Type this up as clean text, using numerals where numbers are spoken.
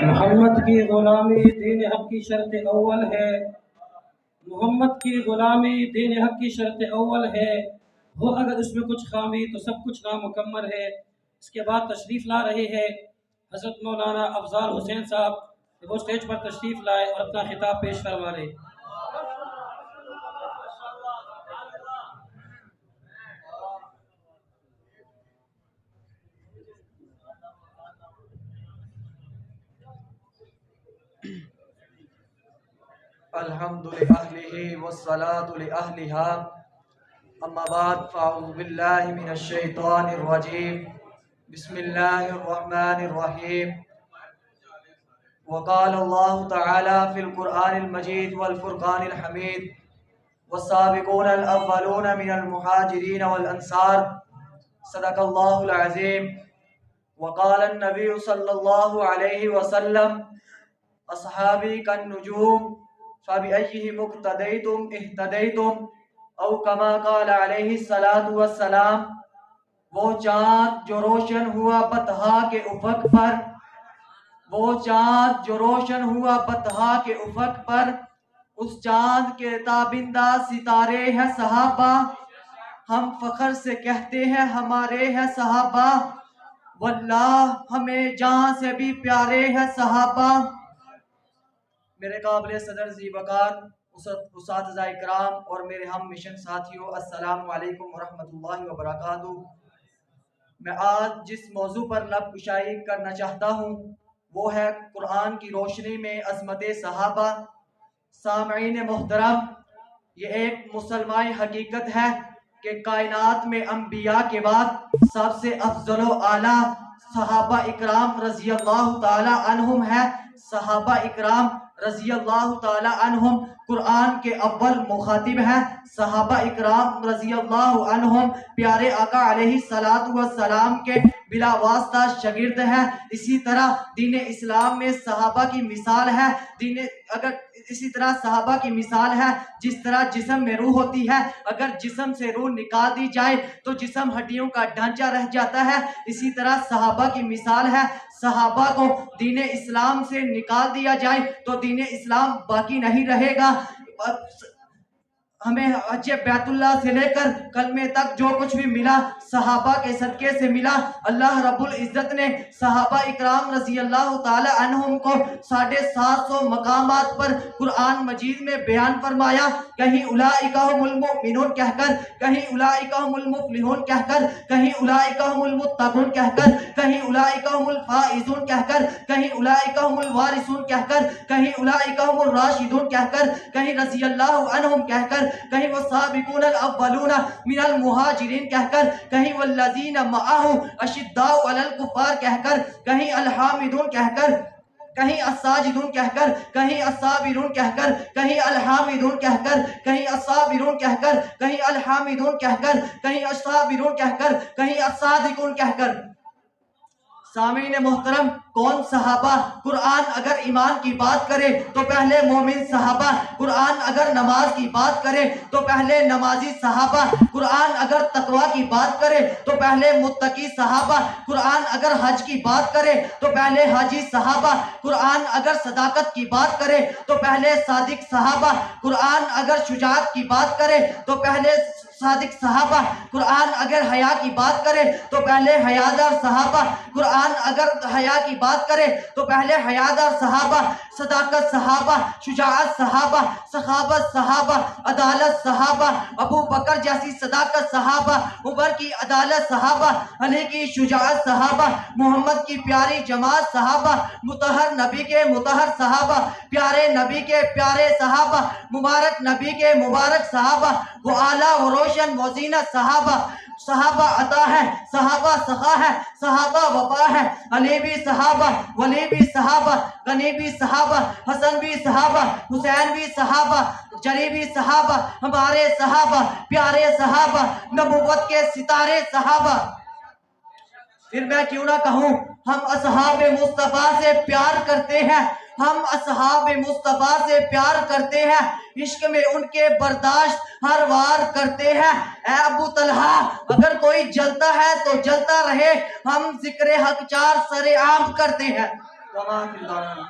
محمد کی غلامی دین حق کی شرط اول ہے۔ محمد کی غلامی دین حق کی شرط اول ہے، ہو اگر اس میں کچھ خامی تو سب کچھ نامکمل ہے۔ اس کے بعد تشریف لا رہے ہیں حضرت مولانا افضال حسین صاحب، وہ اسٹیج پر تشریف لائے اور اپنا خطاب پیش فرما لیں۔ الحمد لأهله والصلاة لأهلها، اما بعد فاعوذ باللہ من الشیطان الرجیم، بسم اللہ الرحمن الرحیم۔ وقال اللہ تعالی فی القرآن المجید والفرقان الحمید، والسابقون الاولون من المہاجرین والانصار، صدق اللہ العظیم۔ وقال النبی صلی اللہ علیہ وسلم اصحابی کالنجوم فَبِأَيِّهِمُ اقْتَدَيْتُمْ اهْتَدَيْتُمْ او کما قال علیہ الصلاۃ والسلام۔ وہ چاند جو روشن ہوا بطحا کے افق پر، وہ چاند جو روشن ہوا بطحا کے افق پر، اس چاند کے تابندہ ستارے ہیں صحابہ، ہم فخر سے کہتے ہیں ہمارے ہیں صحابہ، واللہ ہمیں جان سے بھی پیارے ہیں صحابہ۔ میرے قابل صدر ذی وقار اساتذہ اکرام اور میرے ہم مشن ساتھیوں، السلام علیکم ورحمۃ اللہ وبرکاتہ۔ میں آج جس موضوع پر لب کشائی کرنا چاہتا ہوں وہ ہے قرآن کی روشنی میں عظمت صحابہ۔ سامعین محترم، یہ ایک مسلمان حقیقت ہے کہ کائنات میں انبیاء کے بعد سب سے افضل و اعلیٰ صحابہ اکرام رضی اللہ تعالی عنہم ہے۔ صحابہ اکرام رضی اللہ تعالی عنہم قرآن کے اول مخاطب ہیں۔ صحابہ اکرام رضی اللہ عنہم پیارے آقا علیہ السلام کے بلا واسطہ شاگرد ہیں۔ اسی طرح دین اسلام میں صحابہ کی مثال ہے، اسی طرح صحابہ کی مثال ہے جس طرح جسم میں روح ہوتی ہے، اگر جسم سے روح نکال دی جائے تو جسم ہڈیوں کا ڈھانچہ رہ جاتا ہے، اسی طرح صحابہ کی مثال ہے۔ صحابہ کو دین اسلام سے نکال دیا جائے تو دین اسلام باقی نہیں رہے گا۔ ہمیں حج بیت اللہ سے لے کر کلمے تک جو کچھ بھی ملا صحابہ کے صدقے سے ملا۔ اللہ رب العزت نے صحابہ اکرام رضی اللہ تعالی عنہم کو 750 مقامات پر قرآن مجید میں بیان فرمایا، کہیں اولئک ھم المؤمنون کہہ کر، کہیں اولئک ھم المفلحون کہہ کر، کہیں اولئک ھم المتقون کہہ کر، کہیں اولئک ھم الفائزون کہہ کر، کہیں اولئک ھم الوارثون کہہ کر، کہیں اولئک ھم الراشدون کہہ کر، کہیں رضی اللہ عنہم کہہ کر، کہیں وہ سابقون الاولون من المہاجرین کہہ کر، کہیں والذین معہ اشداء علی الکفار کہہ کر، کہیں الحامدون کہہ کر، کہیں الساجدون کہہ کر، کہیں الصابرون کہہ کر، کہیں الحامدون کہہ کر، کہیں الصابرون کہہ کر، کہیں الحامدون کہہ کر، کہیں الصابرون کہہ کر، کہیں الصادقون کہہ کر۔ سامعین محترم، کون صحابہ؟ قرآن اگر ایمان کی بات کرے تو پہلے مومن صحابہ، قرآن اگر نماز کی بات کرے تو پہلے نمازی صحابہ، قرآن اگر تقوی کی بات کرے تو پہلے متقی صحابہ، قرآن اگر حج کی بات کرے تو پہلے حاجی صحابہ، قرآن اگر صداقت کی بات کرے تو پہلے صادق صحابہ، قرآن اگر شجاعت کی بات کرے تو پہلے صادق صحابہ، قرآن اگر حیا کی بات کرے تو پہلے حیادار صحابہ، قرآن اگر حیا کی بات کرے تو پہلے حیادار صحابہ، صداقت صحابہ، شجاعت صحابہ، سخاوت صحابہ، عدالت صحابہ، ابو بکر جیسی صداقت صحابہ، عمر کی عدالت صحابہ، علی کی شجاعت صحابہ، محمد کی پیاری جماعت صحابہ، مطہر نبی کے مطہر صحابہ، پیارے نبی کے پیارے صحابہ، مبارک نبی کے مبارک صحابہ، وہ اعلیٰ و روشن و زینت صحابہ۔ صحابہ عطا ہے، صحابہ سخا ہے، صحابہ وفا ہے، علی بھی صحابہ، ولی بھی صحابہ، غنی بھی صحابہ، حسن بھی صحابہ، حسین بھی صحابہ، جلی بھی صحابہ، ہمارے صحابہ، پیارے صحابہ، نبوت کے ستارے صحابہ۔ پھر میں کیوں نہ کہوں، ہم اصحاب مصطفیٰ سے پیار کرتے ہیں، ہم اصحاب مصطفیٰ سے پیار کرتے ہیں، عشق میں ان کے برداشت ہر وار کرتے ہیں۔ اے ابو طلحہ، اگر کوئی جلتا ہے تو جلتا رہے، ہم ذکر حق چار سر عام کرتے ہیں۔ وما فی الدارین